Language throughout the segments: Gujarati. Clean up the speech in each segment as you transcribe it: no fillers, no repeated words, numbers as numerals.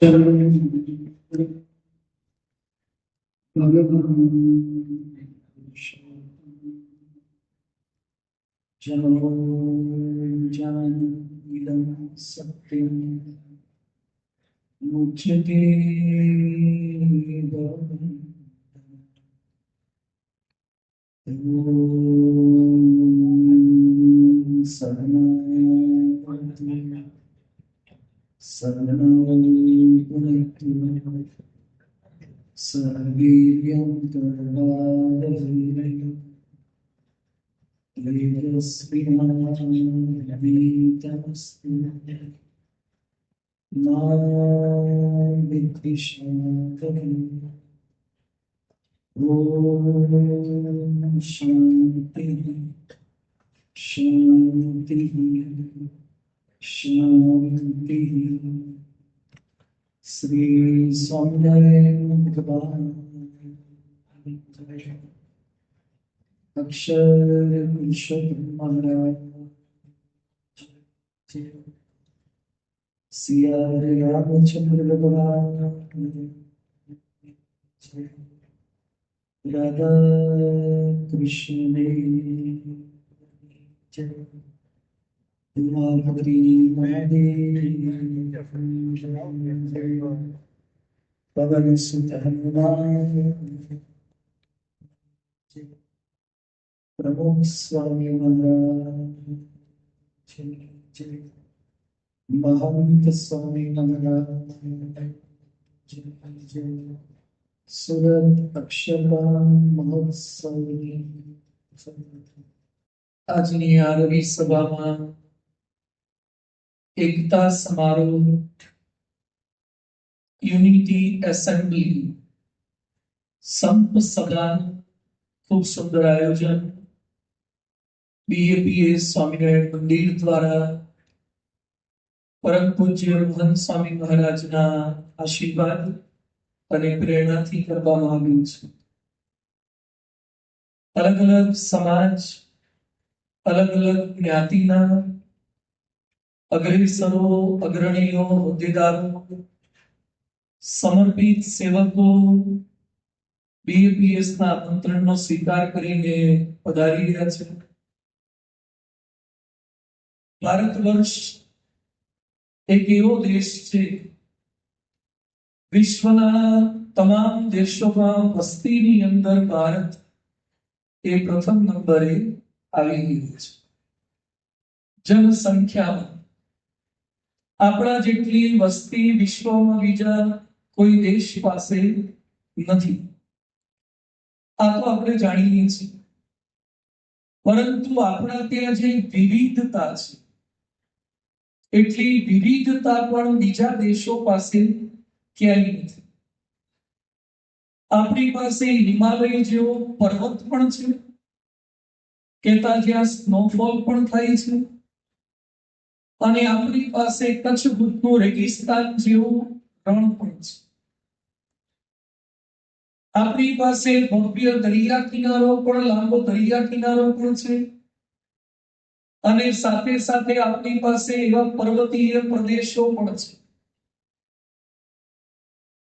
मुझके ओम शांति शांति शांति। श्री स्वामिनारायण भगवान अक्षर पुरुषोत्तम महाराज सिया रामचंद्र भगवान राधा कृष्ण पवन सुत हनुमान प्रभु स्वामी महाराज महंत स्वामी महाराज सुरत अक्षरदान महोत्सव આજની આ રવિ સભામાં એકતા સમારોહ યુનિટી એસેમ્બલી સંપ સભાનું ખૂબ સુંદર આયોજન બીએપીએસ સ્વામિનારાયણ મંદિર દ્વારા પરમ પૂજ્ય મોહન સ્વામી મહારાજના આશીર્વાદ અને પ્રેરણાથી કરવામાં આવ્યું છે। અલગ અલગ સમાજ अलग अलग ज्ञातिना अग्रेसरो अग्रणीओ होद्देदारों समर्पित सेवको बीएपीएस ना आमंत्रणનો સ્વીકાર કરીને પધારી રહ્યા છે। ભારત વર્ષ એક એવો દેશ છે વિશ્વના તમામ દેશોમાં વસ્તીની અંદર ભારત એ પ્રથમ નંબરે આવી ગયું છે। જનસંખ્યામાં આપણા જેટલી વસ્તી વિશ્વમાં બીજા કોઈ દેશ પાસે નથી, આ તો આપણે જાણીએ છીએ। પરંતુ આપણા ત્યાં જે વિવિધતા છે એટલી વિવિધતા પણ બીજા દેશો પાસે ક્યાંય નથી। આપણી પાસે હિમાલય જેવો પર્વત પણ છે કેતા જ્યાં સ્નોફોલ પણ થાય છે, અને આપણી પાસે કચ્છ ભૂતનું રેગિસ્તાન જેવું રણ પણ છે। આપણી પાસે ભવ્ય દરિયા કિનારો પણ લાંબો દરિયા કિનારો પણ છે, અને સાથે સાથે આપણી પાસે એવા પર્વતીય પ્રદેશો પણ છે।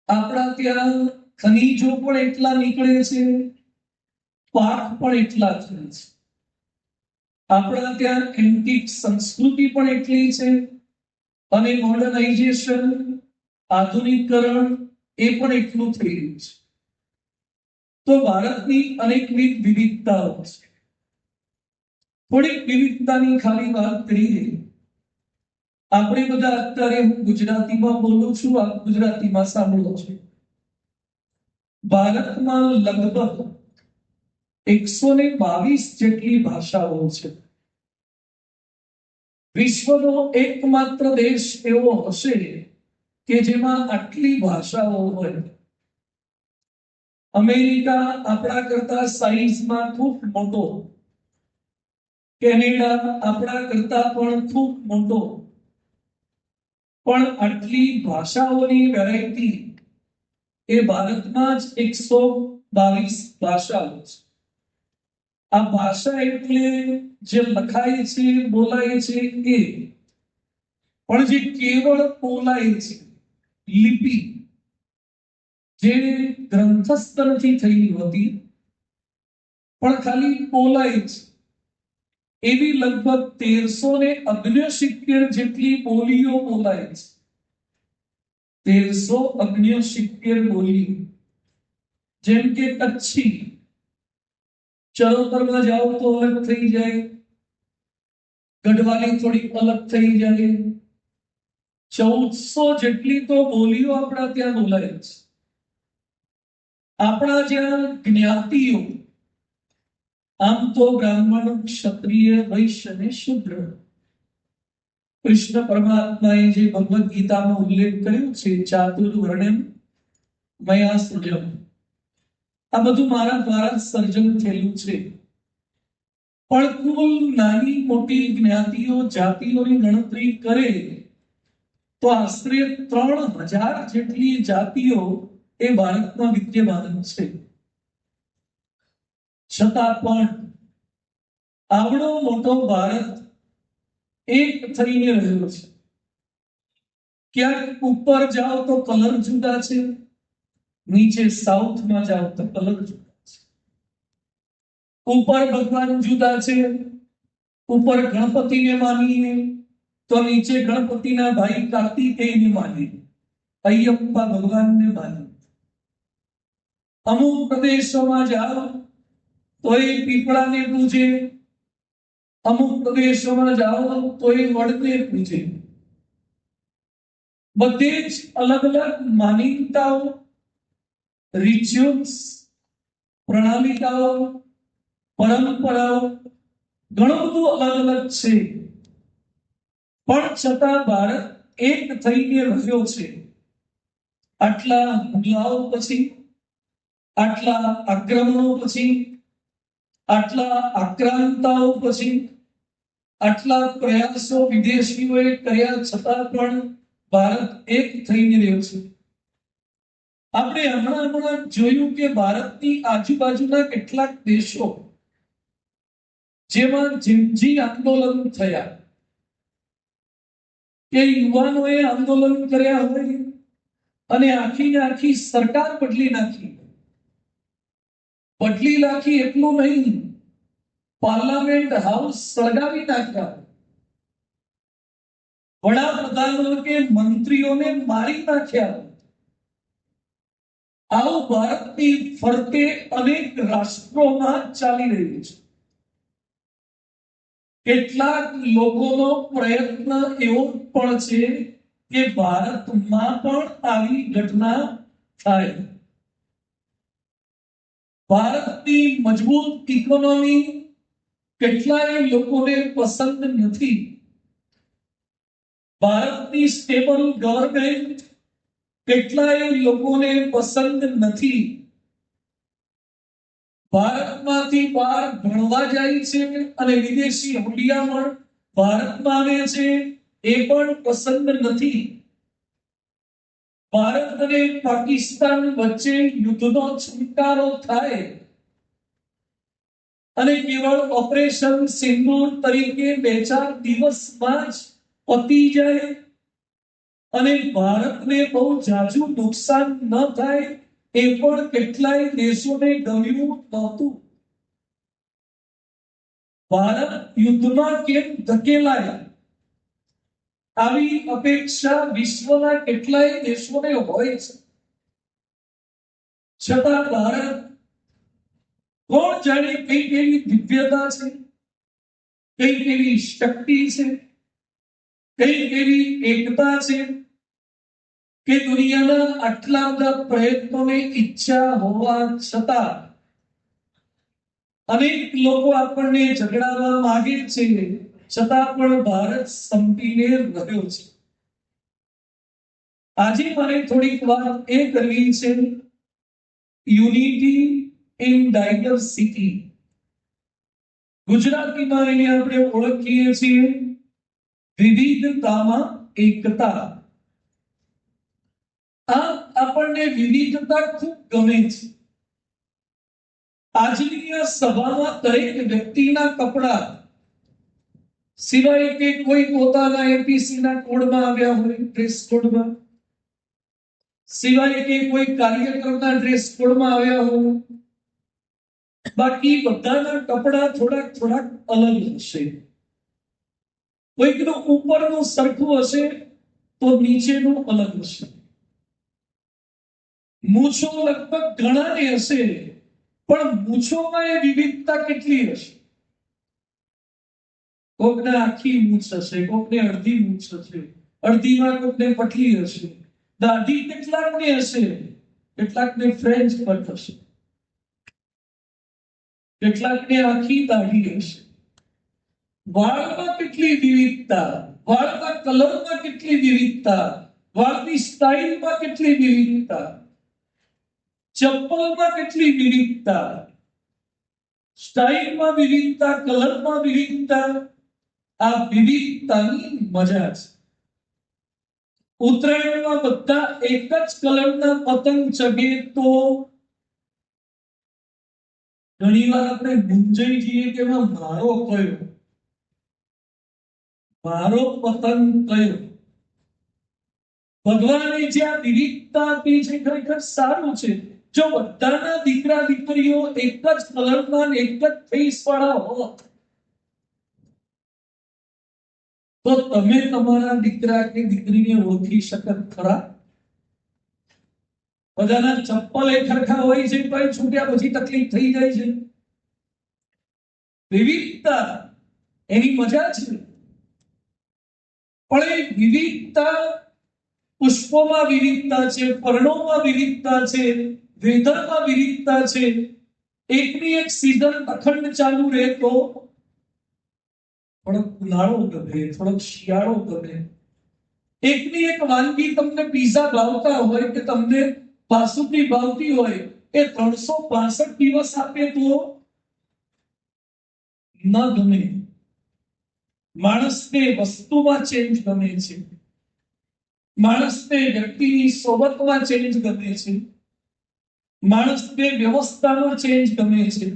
આપણા ત્યાં ખનીજો પણ એટલા નીકળે છે, પાક પણ એટલા થાય છે। આપણા ત્યાં એન્ટિક સંસ્કૃતિ પણ એટલી છે, અને મોડર્નાઇઝેશન આધુનિકરણ એ પણ એટલું થઈ રહ્યું છે। તો ભારતની અનેકવિધ વિવિધતાઓ છે। થોડીક વિવિધતાની ખાલી વાત કરીએ। આપણે બધા અત્યારે હું ગુજરાતીમાં બોલું છું, આપ ગુજરાતીમાં સાંભળો છો। ભારતમાં લગભગ 122 જેટલી ભાષાઓ છે। વિશ્વનો એકમાત્ર દેશ એવો હશે કે જેમાં આટલી ભાષાઓ હોય। અમેરિકા આપણા કરતા સાઈઝમાં ખૂબ મોટો, કેનેડા આપણા કરતા પણ ખૂબ મોટો, પણ આટલી ભાષાઓની વેરાયટી એ ભારતમાં જ 122 ભાષાઓ છે। આ ભાષા એટલે જે લખાય છે બોલાય છે એ, પણ જે કેવળ બોલાય છે લિપિ જે ગ્રંથસ્થ નથી થઈ હોતી પણ ખાલી બોલાય છે, એવી લગભગ 1369 જેટલી બોલીઓ બોલાય છે. 1369 બોલી, જેમ કે કચ્છી, ચરોતરમાં જાઓ તો અલગ થઈ જાય, ગઢવાલી થોડી અલગ થઈ જાય. 1400 જેટલી તો બોલીઓ આપણા ત્યાં બોલાય છે. આપણા જ્યાં જ્ઞાતિઓ, આમ તો બ્રાહ્મણ, ક્ષત્રિય, વૈશ્ય અને શૂદ્ર, કૃષ્ણ પરમાત્માએ જે ભગવદ્ ગીતામાં ઉલ્લેખ કર્યો છે, ચાતુર્વર્ણ્યમ મયા સૃજમ, આ બધું મારા દ્વારા સર્જન થયેલું છે. પણ કુલ નાની મોટી જ્ઞાતિઓ, જાતિઓની ગણતરી કરે તો આશરે 3000 જેટલી જાતિઓ એ ભારતમાં વિદ્યમાન છે. છતાં પણ આવડો મોટો ભારત એક થઈને રહ્યો છે. ક્યાંક ઉપર જાઓ તો કલર જુદા છે, નીચે સાઉથમાં જાઓ તો કલર જુદા છે. ઉપર ભગવાન જુદા છે, ઉપર ગણપતિને માનીએ તો નીચે ગણપતિના ભાઈ કાર્તિકેયને માનીએ, અયપ્પા ભગવાનને માનીએ. અમુક પ્રદેશોમાં જાઓ તો એ પીપળાને પૂજે, અમુક પ્રદેશોમાં જાઓ તો એ વડને પૂજે. બધે જ અલગ અલગ માન્યતાઓ, રિચ્યુઅલ્સ, પ્રણાલિકાઓ, પરંપરાઓ, ઘણું બધું અલગ અલગ છે. પણ છતાં ભારત એક થઈને રહ્યો છે. આટલા હુમલાઓ પછી, આટલા આક્રમણો પછી, આટલા આક્રાંતાઓ પછી, આટલા પ્રયાસો વિદેશીઓએ કર્યા છતાં પણ ભારત એક થઈને રહ્યો છે. આપણે હમણાં જોયું કે ભારતની આજુબાજુના કેટલાક દેશો જેમાં જીંજી આંદોલન થયા, કે યુવાનોએ આંદોલન કર્યા હોય અને આખી સરકાર બદલી નાખી. બદલી નાખી એટલું નહીં, પાર્લામેન્ટ હાઉસ સળગાવી નાખ્યા, વડાપ્રધાનો કે મંત્રીઓને મારી નાખ્યા. આવું ભારતની ફરતે અનેક રાષ્ટ્રોમાં ચાલી રહ્યું છે. કેટલાક લોકોનો પ્રયત્ન એવો પણ છે કે ભારતમાં પણ આવી ઘટના થાય. ભારતની મજબૂત ઇકોનોમી કેટલાય લોકોને પસંદ નથી. ભારતની સ્ટેબલ ગવર્નમેન્ટ કેટલાય લોકોને પસંદ નથી. ભારતમાંથી બહાર ભણવા જાય છે અને વિદેશી હુંડિયામણ ભારતમાં આવે છે, એ પણ પસંદ નથી. ભારત અને પાકિસ્તાન વચ્ચે યુદ્ધનો છુટકારો થાય અને કેવળ ઓપરેશન સિંદૂર તરીકે 2-4 દિવસમાં જ પતી જાય અને ભારતને બહુ જાજુ નુકસાન ન થાય, એ પણ કેટલાય દેશોને ગમ્યું નહોતું. ભારત યુદ્ધમાં કેમ ધકેલાય, આવી અપેક્ષા વિશ્વના કેટલાય દેશોને હોય છે. છતાં ભારત, કોણ જાણે કઈ એવી દિવ્યતા છે, કઈ એવી શક્તિ છે, કઈ એવી એકતા છે કે દુનિયાના આટલા બધા પ્રયત્નોની ઈચ્છા હોવા છતાં અનેક લોકો આપણને ઝઘડાવવા માંગે છે, છતાં પણ ભારત સંપીને રહ્યો છે. આજે મારે થોડીક વાત એ કરવી છે, યુનિટી ઇન ડાયવર્સિટી. ગુજરાતીમાં એને આપણે ઓળખીએ છીએ વિવિધતામાં એકતા. આ આપણને વિવિધતા ખૂબ ગમે છે. આજની આ સભામાં દરેક વ્યક્તિના કપડા, સિવાય કે કોઈ પોતાના એપીસી ના કોડમાં આવ્યા હોય, ડ્રેસ કોડમાં, સિવાય કે કોઈ કાર્યક્રમના ડ્રેસ કોડમાં આવ્યા હો, બાકી બધાના કપડા થોડાક થોડાક અલગ હશે. કોઈકનું ઉપરનું સરખું હશે તો નીચેનું અલગ હશે. મૂછો લગભગ ઘણાને હશે, પણ મૂછોમાં એ વિવિધતા કેટલી હશે? કોકને આખી મૂછ હશે, કોકને અડધી મૂછ હશે, અડધીમાં કોકને પટલી હશે. દાઢી કેટલાકને હશે, કેટલાકને ફ્રેન્ચ કટ હશે, કેટલાકને આખી દાઢી હશે. વાળમાં કેટલી વિવિધતા, વાળના કલરમાં કેટલી વિવિધતા, વાળની સ્ટાઇલમાં કેટલી વિવિધતા, ચપ્પલમાં કેટલી વિવિધતા, સ્ટાઇલમાં વિવિધતા, કલરમાં વિવિધતા. આ વિવિધતાની મજા છે. ઉત્તરાયણમાં બધા એક જ કલરના પતંગ ચગે તો ઘણીવાર આપણે મૂંઝાઈ જઈએ કે મારો કયો, મારો પતંગ કયો. ભગવાને જ્યાં વિવિધતા આપી છે ખરેખર સારું છે. જો બધાના દીકરા દીકરીઓ એક જ કલરના એક જ ફેસ વાળા હોત તો તમે તમારા દીકરા કે દીકરીને ઓળખી શકત ખરા? બધાના ચપ્પલ એક સરખા હોય છે, પણ છૂટ્યા પછી તકલીફ થઈ જાય છે. વિવિધતા એની મજા છે. પણ એ વિવિધતા, પુષ્પોમાં વિવિધતા છે, પર્ણોમાં વિવિધતા છે, વેધરમાં વિવિધતા છે. એકની એક સીઝન અખંડ ચાલુ રહે તો થોડોક ઉનાળો ગમે, થોડોક શિયાળો ગમે. એકની એક વાનગી તમને પીઝા ભાવતા હોય કે તમને બાસુંદી ભાવતી હોય, એ 365 દિવસ આપે તો ન ગમે. માણસને વસ્તુમાં ચેન્જ ગમે છે, માણસને વ્યક્તિની સોબતમાં ચેન્જ ગમે છે, માણસને વ્યવસ્થામાં ચેન્જ ગમે છે,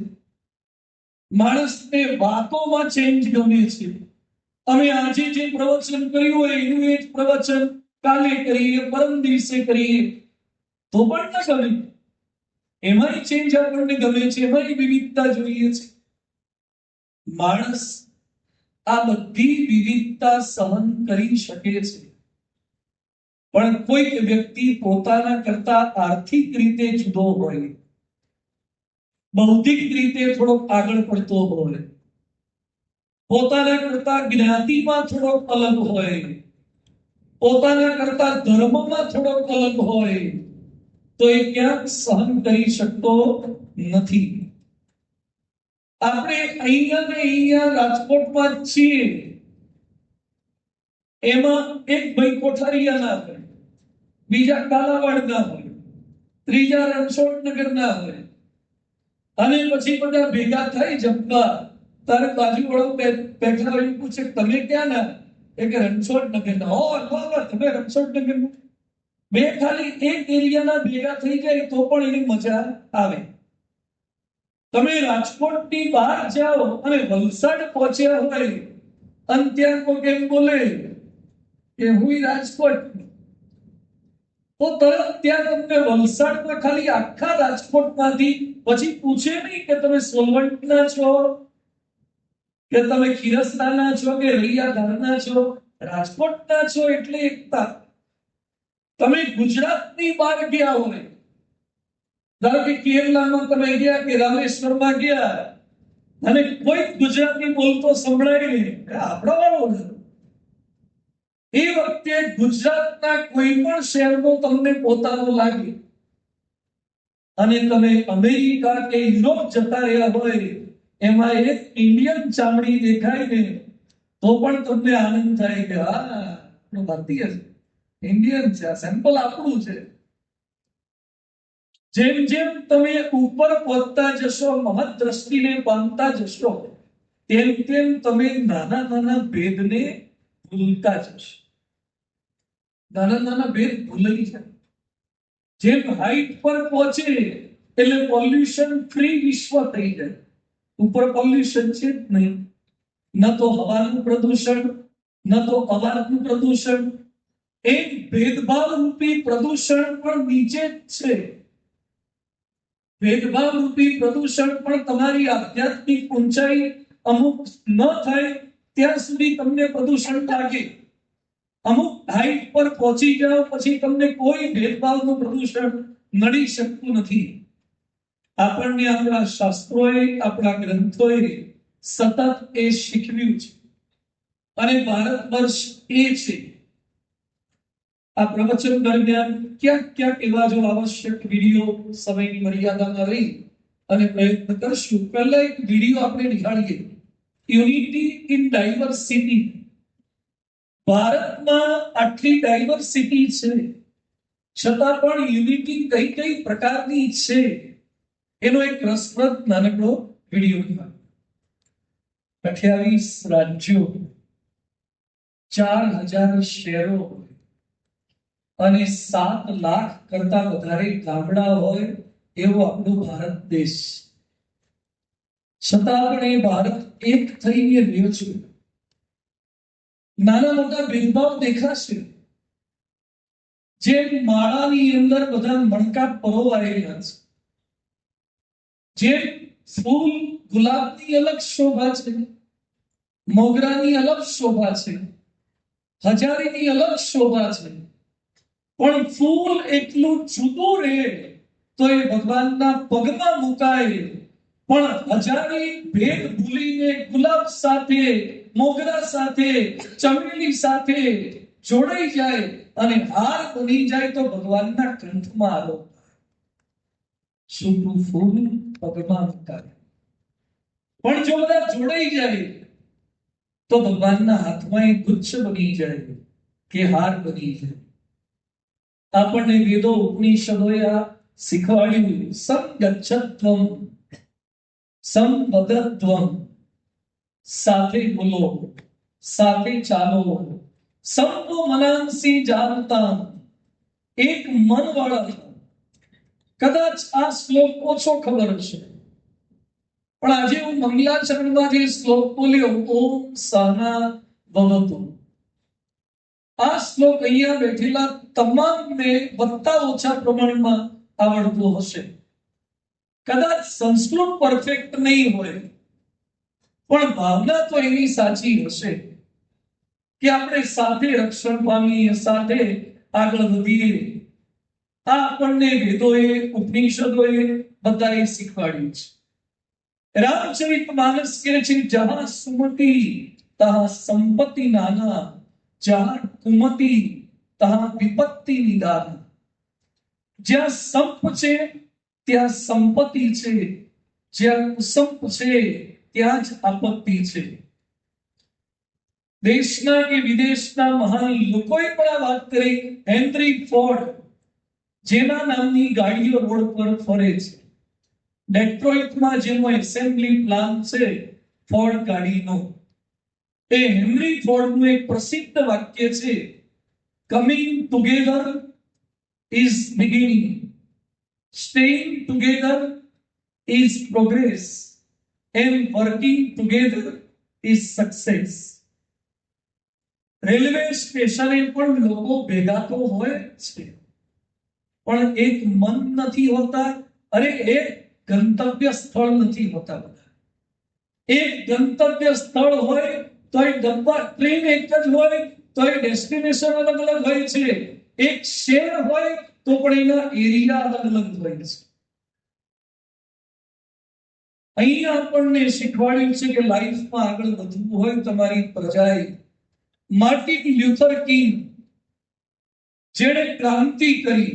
માણસને વાતોમાં ચેન્જ ગમે છે. અમે આજે જે પ્રવચન કર્યું હોય એનું એ જ પ્રવચન કાલે કરીએ, પરમ દિવસે કરીએ તો પણ ન ગમે. એમાંય ચેન્જ આપણને ગમે છે, એમાંય વિવિધતા જોઈએ છે. માણસ આ બધી વિવિધતા સહન કરી શકે છે, પણ કોઈક વ્યક્તિ પોતાના કરતા આર્થિક રીતે જુદો હોય, બૌદ્ધિક રીતે થોડો આગળ પડતો હોય, પોતાના કરતા જ્ઞાતિમાં થોડોક અલગ હોય, પોતાના કરતા ધર્મમાં થોડોક અલગ હોય, તો એ ક્યાંક સહન કરી શકતો નથી. આપણે અહીંયા રાજકોટમાં છીએ, એમાં એક ભાઈ કોઠારીયાના હોય, બીજા કાલાવાડના હોય, ત્રીજા રણછોડનગરના હોય, અને પછી બધા ભેગા થઈ જમવા. તારે બાજુવાળો બેઠા હોય પૂછે તમે ક્યાં ના? એ કે રણછોડનગરના. ઓ વાહ, તમે રણછોડનગરના. બે ખાલી એક એરિયાના ભેગા થઈ જાય તો પણ એની મજા આવે. તમે રાજકોટની બહાર જાઓ અને વલસાડ પહોંચ્યા હોય અને ત્યાં કોઈ કેમ બોલે કે હું રાજકોટ, તો તરત ત્યાં તમને વલસાડમાં ખાલી આખા રાજકોટમાંથી પછી પૂછે નહીં કે તમે સોલવંટના છો કે તમે ખીરસરાના છો કે રૈયાધારના છો, રાજકોટના છો એટલે એકતા. તમે ગુજરાતની બહાર ગયા હોય, ધારો કે કેરલામાં તમે ગયા કે રામેશ્વરમાં ગયા અને કોઈ ગુજરાતી બોલતો સંભળાય નહીં, આપણો વાળો. એ વખતે ગુજરાતના કોઈ પણ શહેરનો તમને પોતાનો લાગે અને તમે અમેરિકા કે યુરોપ જતા રહ્યા હોય, એમાં એક ઇન્ડિયન ચામડી દેખાય ને તો પણ તમને આનંદ થાય કે હા ભારતીય છે, ઇન્ડિયન છે, આ સેમ્પલ આપણું છે. જેમ જેમ તમે ઉપર પહોંચતા જશો, મહৎ દ્રષ્ટિને પામતા જશો, તેમ તેમ તમે નાના નાના ભેદને ભૂલતા જશો. નાના નાના ભેદ ભૂલાઈ જાય. જેમ હાઈટ પર પહોંચે એટલે પોલ્યુશન ફ્રી વિશ્વ થઈ જાય. ઉપર પોલ્યુશન છે જ નહીં, ન તો હવાનું પ્રદૂષણ, ન તો અવાજનું પ્રદૂષણ, એક ભેદભાવ રૂપી પ્રદૂષણ પણ નીચે જ છે. ભેદભાવ રૂપી પ્રદૂષણ પણ તમારી આધ્યાત્મિક ઊંચાઈ અમુક ન થાય ત્યાં સુધી તમને પ્રદૂષણ લાગે. અમુક હાઈટ પર પહોંચી જાઓ પછી તમને કોઈ ભેદભાવનું પ્રદૂષણ નડી શકતું નથી. આપણને આપણા શાસ્ત્રોએ, આપણા ગ્રંથોએ સતત એ શીખવ્યું છે અને ભારત વર્ષ એ છે. આ પ્રવચન દરમિયાન ક્યાંક ક્યાંક એવા જો આવશ્યક વિડીયો સમયની મર્યાદામાં રહી અને પ્રયત્ન કરશું. પહેલા એક વિડીયો આપણે નિહાળીએ. Unity in diversity. ભારતમાં આટલી ડાયવર્સિટી છે છતાં પણ યુનિટી કઈ કઈ પ્રકારની છે એનો એક રસપ્રદ નાનકડો વિડીયો. 28 રાજ્યો, 4000 શહેરો અને 7 લાખ કરતા વધારે ગામડા હોય એવો આપણો ભારત દેશ. છતાં પણ એ ભારત એક થઈને રહ્યો છે. નાના મોટા ભેદભાવ દેખાશે. જેમ માળાની અંદર બધા મણકા પરોવાયેલા છે, જેમ ફૂલ ગુલાબની અલગ શોભા છે, મોગરાની અલગ શોભા છે, હજારીની અલગ શોભા છે, પણ ફૂલ એટલું જુદું રહે તો એ ભગવાનના પગમાં મુકાય. પણ હજારી ભેદ ભૂલીને ગુલાબ સાથે, મોગરા સાથે, ચમેલી સાથે જોડાઈ જાય અને હાર બની જાય તો ભગવાનના કંઠમાં આરોપ. છૂટું ફૂલ પગમાં મુકાય. પણ જો બધા જોડાઈ જાય તો ભગવાનના હાથમાં એ ગુચ્છ બની જાય કે હાર બની જાય. આપણને વેદો ઉપનિષદોએ આ શીખવાડ્યું. સંગચ્છત્વમ સંવદત્વમ. સાથે બોલો, સાથે ચાલો. સંતો મનાંસી જાનતા. એક મન વાળા. કદાચ આ શ્લોક ઓછો ખબર હશે પણ આજે હું મંગલાચરણમાં જે શ્લોક બોલ્યો, ઓમ સહના ભવતુ, આ શ્લોક અહીંયા બેઠેલા તમામને વધતા ઓછા પ્રમાણમાં આવડતો હશે. કદાચ સંસ્કૃત પરફેક્ટ નહીં હોય પણ ભાવના તો એની સાચી હશે કે આપણે સાથે રક્ષણ પામીએ, સાથે આગળ વધીએ. આ આપણને વેદોએ, ઉપનિષદોએ બધાએ શીખવાડ્યું છે. રામચરિત માનસ કહે છે, જહાં સુમતિ તહાં સંપત્તિ નાના, જહાં કુમતિ તહાં વિપત્તિ નિદાન. જ્યાં સંપ છે ત્યાં સંપત્તિ છે, જ્યાં કુસંપ છે ત્યાં જ આપત્તિ છે. દેશના કે વિદેશના મહાન લોકોએ પણ આ વાત કરી. હેનરી ફોર્ડ, જેના નામની ગાડીઓ રોડ પર ફરે છે, ડેટ્રોઇટમાં જેનો એસેમ્બલી પ્લાન છે ફોર્ડ ગાડીનો, એ હેનરી ફોર્ડનું એક પ્રસિદ્ધ વાક્ય છે, coming together is beginning, staying together is progress and working together is success. Railway સ્ટેશને પણ લોકો ભેગા તો હોય છે પણ એક મન નથી હોતા. અરે એક ગંતવ્ય સ્થળ નથી હોતા. બધા એક ગંતવ્ય સ્થળ હોય તો એ ડબ્બા ટ્રેન એક જ હોય તો એ ડેસ્ટિનેશન અલગ અલગ હોય છે. એક શહેર હોય તો પણ એના એરિયા અલગ અલગ હોય છે. અહીંયા આપણને શીખવાડ્યું છે કે લાઈફમાં આગળ વધવું હોય તમારી પ્રજાએ. માર્ટિન લ્યુથર કિંગ, જેણે ક્રાંતિ કરી,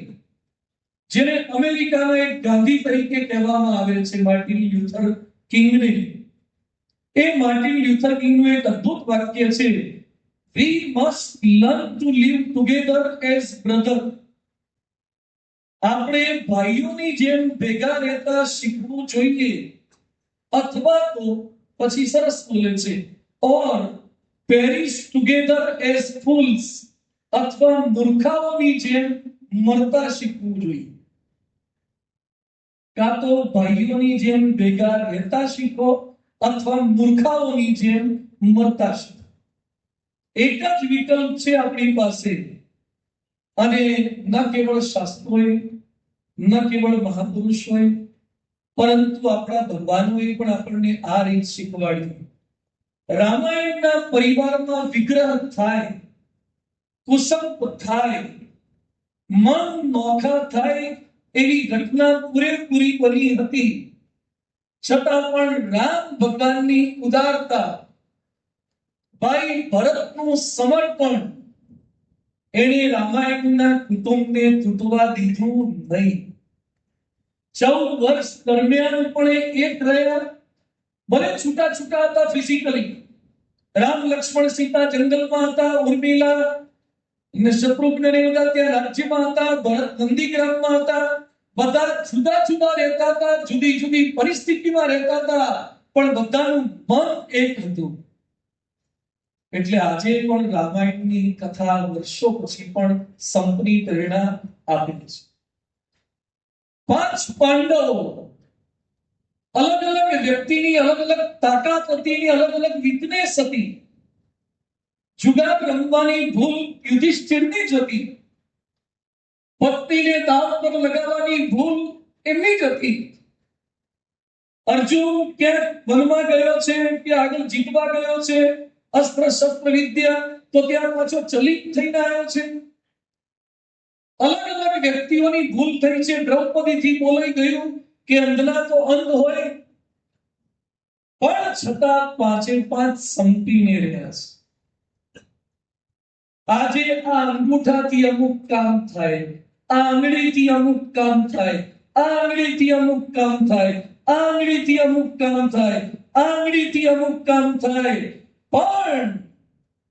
જેને અમેરિકાના એક ગાંધી તરીકે કહેવામાં આવે છે, માર્ટિન લ્યુથર કિંગને, એ માર્ટિન લ્યુથર કિંગનું એક અદ્ભુત વાક્ય છે, we must learn to live together as brother. આપણે ભાઈઓની જેમ ભેગા રહેતા શીખવું જોઈએ. અથવા તો પછી સરસ બોલે છે, or perish together as fools, અથવા મૂર્ખાઓની જેમ મરતા શીખવું જોઈએ. કાં તો ભાઈઓની જેમ ભેગા રહેતા શીખો અથવા મૂર્ખાઓની જેમ મરતા શીખો. એક જ વિકલ્પ છે આપણી પાસે. અને ન કેવળ શાસ્ત્રોએ, ન કેવળ મહાપુરુષોએ, પરંતુ આપણા ભગવાનોએ પણ આપણને આ રીત શીખવાડી. રામાયણના પરિવારમાં વિગ્રહ થાય, કુસંપ થાય, મન નોખા થાય એવી ઘટના પૂરેપૂરી બની હતી. છતાં પણ રામ ભગવાનની ઉદારતા, ભાઈ ભરતનું સમર્પણ, એણે રામાયણના કુટુંબને તૂટવા દીધું નહીં. 14 વર્ષ દરમિયાન પણ એક રહ્યા. ભલે છૂટા છૂટા હતા ફિઝિકલી, રામ લક્ષ્મણ સીતા જંગલમાં હતા, ઉર્મિલા અને શત્રુઘ્ન ને બધા ત્યાં રાજ્યમાં હતા, ભરત નંદીગ્રામમાં હતા. બધા જુદા જુદા રહેતા હતા, જુદી જુદી પરિસ્થિતિમાં રહેતા હતા, પણ બધાનું મન એક હતું. એટલે આજે પણ રામાયણની કથા વર્ષો પછી પણ સંપની પ્રેરણા આપે છે. 5 પાંડવો, અલગ અલગ વ્યક્તિની અલગ અલગ તાકાત હતી, અલગ અલગ વીકનેસ હતી. જુગાર રમવાની ભૂલ યુધિષ્ઠિરની જ હતી. પત્નીને દાવ પર લગાવવાની ભૂલ એમની જ હતી. અર્જુન ક્યાંક વનમાં ગયો છે કે આગળ જીતવા ગયો છે, અસ્ત્ર શસ્ત્ર વિદ્યા, તો ત્યાં પાછો ચલિત થઈને આવ્યો છે. અલગ અલગ વ્યક્તિઓની ભૂલ થઈ છે. દ્રૌપદીથી બોલાઈ ગયું કે અંધના તો અંધ હોય, પણ છતાં 5 સંપીને રહ્યા છે. આજે આ અંગૂઠાથી અમુક કામ થાય, આ આંગળીથી અમુક કામ થાય, આ આંગળીથી અમુક કામ થાય, આ આંગળીથી અમુક કામ થાય, આ આંગળીથી અમુક કામ થાય. પણ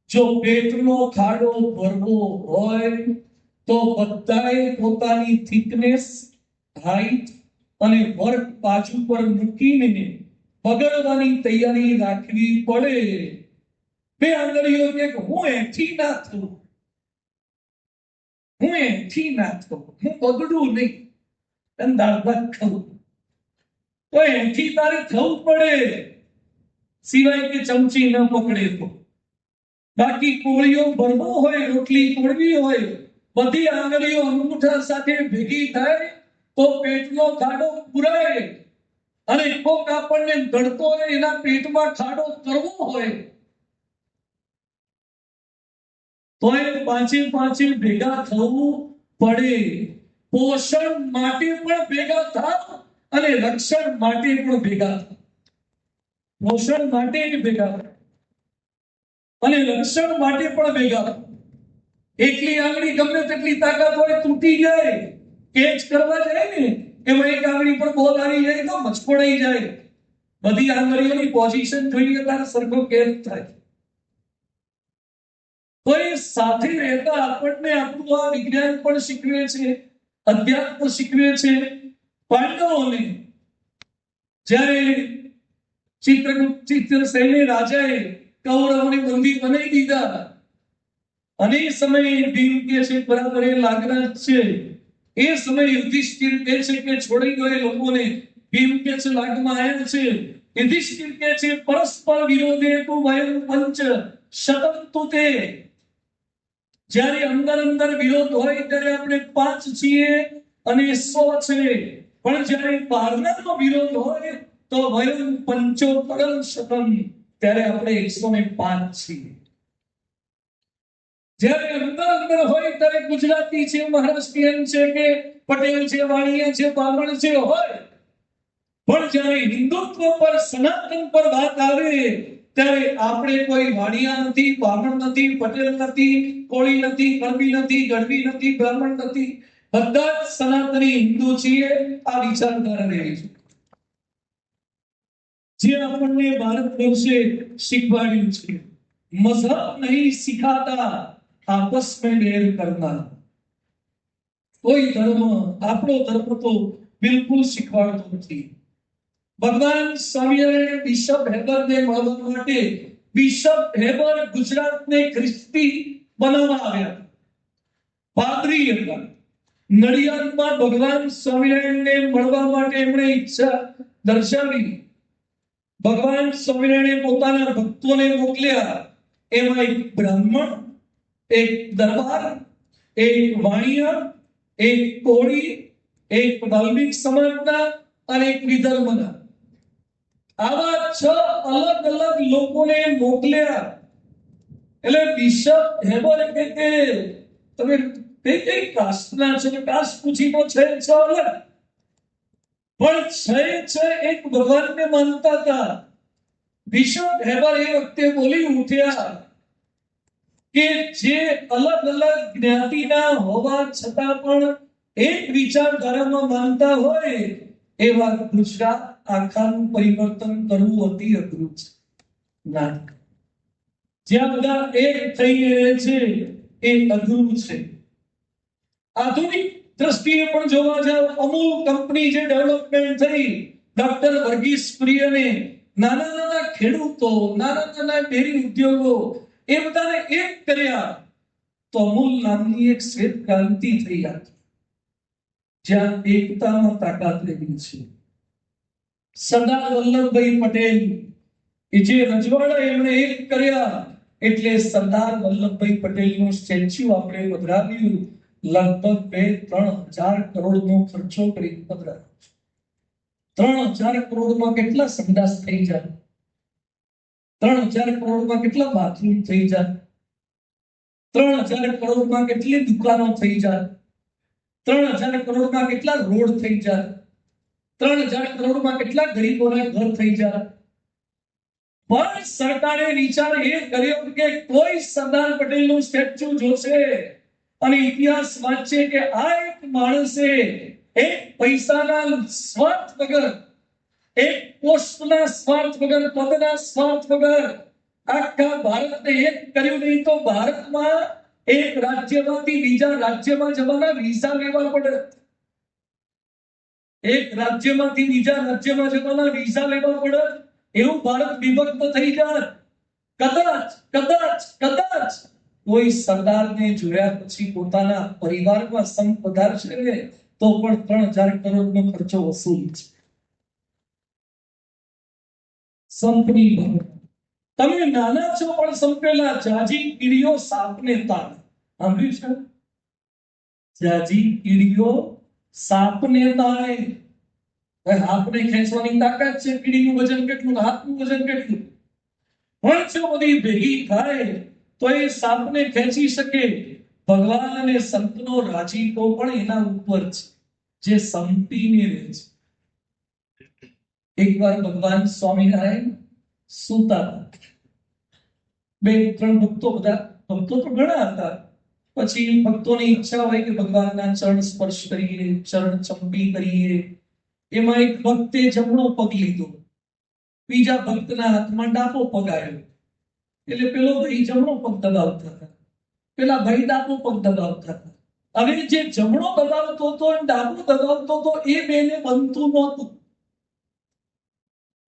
જો પેટનો ખાડો ભરવો હોય તો બધાએ પોતાની થિકનેસ, હાઈટ અને વર્ક બાજુ પર મૂકીને બગડવાની તૈયારી રાખવી પડે. 2 આંગળીઓ કે હું એથી ના થઉં, હું એથી ના થઉં, હું બગડું નહીં, અને દાળ ભાત ખાઉં, તો એથી તારે થવું પડે, સિવાય કે ચમચી ન પકડે તો. બાકી કોળીઓ ભરવો હોય, રોટલી તોડવી હોય, બધી આંગળીઓ અંગૂઠા સાથે ભેગી થાય તો પેટનો ખાડો પુરાય. અને કોક આપણને ગળતો હોય, એના પેટમાં ખાડો કરવો હોય તો એ 5 ભેગા થવું પડે. પોષણ માટે પણ ભેગા થાવ અને રક્ષણ માટે પણ ભેગા થાવ. પોષણ માટે ભેગા અને રક્ષણ માટે પણ ભેગા. એકલી આંગળી ગમે તેટલી તાકાત હોય તૂટી જાય, કેચ કરવા જાય ને એમાં એક આંગળી પર બોલ આવી જાય તો મચકોડાઈ જાય. બધી આંગળીઓની પોઝિશન જોઈએ ત્યારે સરખો કેચ થાય. તો એ સાથે રહેતા આપણને આપણું આ વિજ્ઞાન પણ શીખવે છે, અધ્યાત્મ શીખવે છે. પાંડવોને જ્યારે ચિત્રસેને રાજાએ કૌરવોને બંદી બનાવી દીધા અને એ સમયે ભીમ કે છે બરાબર એ લાગના છે. એ સમયે યુધિષ્ઠિર કહે છે કે છોડી ગયે લોકોને, ભીમ કે છે લાગમાં આવ્યા છે. યુધિષ્ઠિર કે છે પરસ્પર વિરોધે તો વયમ પંચ શતમ તુતે. જ્યારે અંદર અંદર વિરોધ હોય ત્યારે આપણે 5 છીએ અને 100 છે, પણ જ્યારે બહારનો વિરોધ હોય તો વયમ પંચોતરમ શતમ, ત્યારે આપણે 105 છીએ. જ્યારે અંદર અંદર હોય ત્યારે ગુજરાતી છે, મહારાષ્ટ્રીયન છે કે પટેલ છે, વાણિયા છે, બામણ છે હોય, પણ જ્યારે હિન્દુત્વ પર, સનાતન પર વાત આવે ત્યારે આપણે કોઈ વાણિયા નથી, બામણ નથી, પટેલ નથી, કોળી નથી, કણબી નથી, ગઢવી નથી, બ્રાહ્મણ નથી, બધા જ સનાતની હિન્દુ છીએ. આ વિચારધારા રહી છે જે આપણને ભારત વર્ષે શીખવાડ્યું છે. મઝહબ નહીં સિખાતા, आपस में बैर करना. कोई धर्म, આપણો ધર્મ તો બિલકુલ શીખવાડતો નથી. ભગવાન સ્વામિનારાયણ બિશપ હેબરને મળવા માટે બિશપ હેબર ગુજરાતને ખ્રિસ્તી બનાવવા આવ્યા. પાદરી હતા. નડિયાદમાં ભગવાન સ્વામિનારાયણને મળવા માટે એમણે ઈચ્છા દર્શાવી. ભગવાન સ્વામિનારાયણે પોતાના ભક્તોને મોકલ્યા. એમાં એક બ્રાહ્મણ, એક દરબાર એક વાણિયા, એક કોળી, એક વાલ્મીક સમાજના અને એક વિધર્મના. આવા 6 અલગ અલગ લોકોને મોકલ્યા. એટલે બિશપ હેબર કે તમે કઈ કાસ્ટના છો? કાસ્ટ પૂછીનો છે અલગ, પણ છે એક ભગવાનને માનતા હતા. બિશપ હેબર એ વખતે બોલી ઉઠ્યા કે જે અલગ અલગ જ્ઞાતિના હોવા છતાં પણ એક વિચારધારામાં માનતા હોય એવા ગુજરાત આખાનું પરિવર્તન કરવું અતિ અઘરું છે. ના, જ્યાં બધા એક થઈને રહે છે એ અઘરું છે. આધુનિક દ્રષ્ટિએ પણ જોવા જાવ, અમૂલ કંપની જે ડેવલપમેન્ટ થઈ, ડોક્ટર વર્ગીસ કુરિયને નાના નાના ખેડૂતો, નાના નાના ડેરી ઉદ્યોગો એ બધાને એક કર્યા તો અમૂલ નામની એક શ્વેત ક્રાંતિ થઈ હતી, જ્યાં એકતામાં તાકાત રહેલી છે. સરદાર વલ્લભભાઈ પટેલ એ જે રજવાડા એમણે એક કર્યા, એટલે સરદાર વલ્લભભાઈ પટેલનું સ્ટેચ્યુ આપણે પધરાવ્યું. લગભગ 2-3 હજાર કરોડનો ખર્ચો કરી પધરાવ્યો. 3 હજાર કરોડમાં કેટલા સંડાસ થઈ જાય? 3 હજાર કરોડમાં કેટલા બાથરૂમ થઈ જાય? 3 હજાર કરોડમાં કેટલી દુકાનો થઈ જાય? 3 હજાર કરોડમાં કેટલા રોડ થઈ જાય? 3 હજાર કરોડમાં કેટલા ગરીબોના ઘર થઈ જાય? પણ સરકારે વિચાર એ કર્યો કે કોઈ સરદાર પટેલનું સ્ટેચ્યુ જોશે અને ઇતિહાસ વાંચે કે આ એક માણસે એક પૈસાના સ્વાર્થ વગર, એક પોસ્ટના સ્વાર્થ વગર, પદના સ્વાર્થ વગર આખા ભારતને એક કર્યું. નહીં તો ભારતમાં એક રાજ્યમાંથી બીજા રાજ્યમાં જવાના વિઝા લેવા પડે. એક રાજ્યમાંથી બીજા રાજ્યમાં જવાના વિઝા લેવા પડે. એવું ભારત વિભક્ત થઈ જાય. કદાચ કોઈ સરદારને જોયા પછી પોતાના પરિવારમાં સંપ પધારશે તો પણ 3000 કરોડનો ખર્ચો વસૂલ છે. સંપની ભાવના. તમે નાના છો પણ સંપેલા. જાજી કીડીઓ સાપને તાણે. સાંભળ્યું છે? જાજી કીડીઓ સાપને તાણે. હાથને ખેંચવાની તાકાત છે. કીડીનું વજન કેટલું, હાથનું વજન કેટલું? પણ જો બધી ભેગી થાય તો એ સાપને ખેંચી શકે. ભગવાન અને સંતનો રાજીપો પણ એના ઉપર છે, જે સંપીને રહે છે. એકવાર ભગવાન સ્વામિનારાયણ સૂતા હતા. 2-3 ભક્તો તો ઘણા હતા. પછી ભક્તોની ઈચ્છા હોય કે ભગવાનના ચરણ સ્પર્શ કરીએ, ચરણ ચંપી કરીએ. એમાં એક ભક્તે જમણો પગ લીધો, બીજા ભક્તના હાથમાં ડાબો પગ આવ્યો. એટલે પેલો ભાઈ જમણો પગ દબાવતા હતા, પેલા ભાઈ ડાબો પગ દબાવતા હતા. હવે જે જમણો દબાવતો હતો અને ડાબો દબાવતો હતો એ બેને બનતું નહોતું.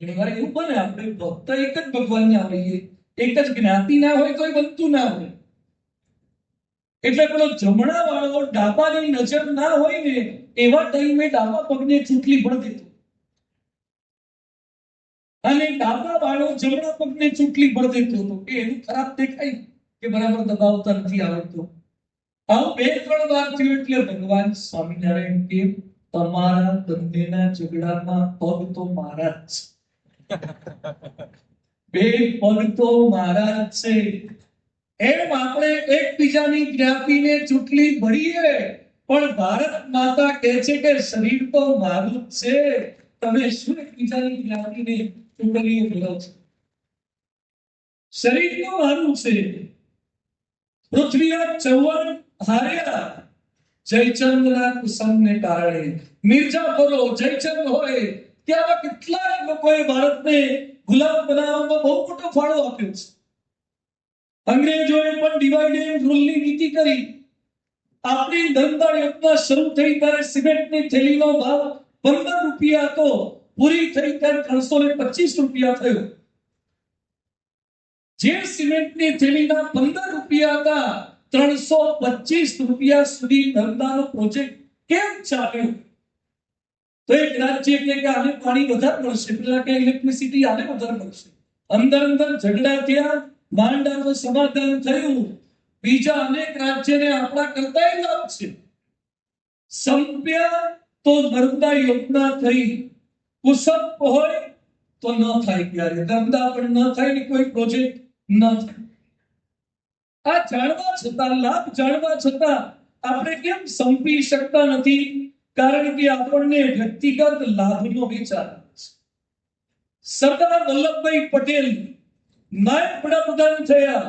ઘણીવાર એવું બને, આપણે ભક્ત એક જ ભગવાનને આવીએ, એક જ જ્ઞાતિ ના હોય તો એ બનતું ના હોય. એટલે પેલો જમણા વાળો ડાબાની નજર ના હોય ને એવા ટાઈમે ડાબા પગને ચૂંટલી ભરી દીધું, અને ડાબા વાળો જમણા પગને ચૂંટલી ભરી દીધો હતો કે એનું ખરાબ દેખાય કે બરાબર દબાવતા નથી આવડતું. આવું 2-3 વાર થયું. એટલે ભગવાન સ્વામિનારાયણ કે તમારા બંનેના ઝઘડામાં પગ તો મારા જ છે. 2 પગ તો મારા જ છે. એમ આપણે એકબીજાની જ્ઞાતિને ચૂંટલી ભરીએ, પણ ભારત માતા કહે છે કે શરીર તો મારું જ છે. તમે શું એકબીજાની જ્ઞાતિને ચૂંટલી ભરો છો? શરીર તો મારું છે. પૃથ્વીરાજ ચૌહાણ હાર્યા જયચંદ્રના કુસુમને કારણે. મિર્જાફરો, જયચંદ હોય, ત્યાં કેટલાય લોકોએ ભારતને ગુલામ બનાવવામાં બહુ મોટો ફાળો આપ્યો છે. અંગ્રેજોએ પણ ડિવાઇડ એન્ડ રૂલની નીતિ કરી. આપણી ધંધા યોજના શરૂ થઈ ત્યારે સિમેન્ટની થેલીનો ભાવ 15 રૂપિયા હતો, પૂરી થઈ ત્યારે 325 રૂપિયા થયો. જે સિમેન્ટની થેલીના 15 રૂપિયા હતા, 325 રૂપિયા સુધી ધંધાનો પ્રોજેક્ટ કેમ ચાલ્યો? તો એક રાજ્ય કે આને પાણી વધારે મળશે, પેલા કે ઇલેક્ટ્રિસિટી આને વધારે મળશે. અંદર ઝઘડા થયા, માંડાનું સમાધાન થયું. બીજા અનેક રાજ્યને આપણા કરતા લાભ છે. સંપ્યા તો નર્મદા યોજના થઈ, કુસપ હોય તો ન થાય, ક્યારે નર્મદા પણ ન થાય ને કોઈ પ્રોજેક્ટ ન થાય. આ જાણવા છતાં, લાભ જાણવા છતાં આપણે કેમ સંપી શકતા નથી? કારણ કે આપણને વ્યક્તિગત લાભનો વિચાર છે. સરદાર વલ્લભભાઈ પટેલ નાયબ વડાપ્રધાન થયા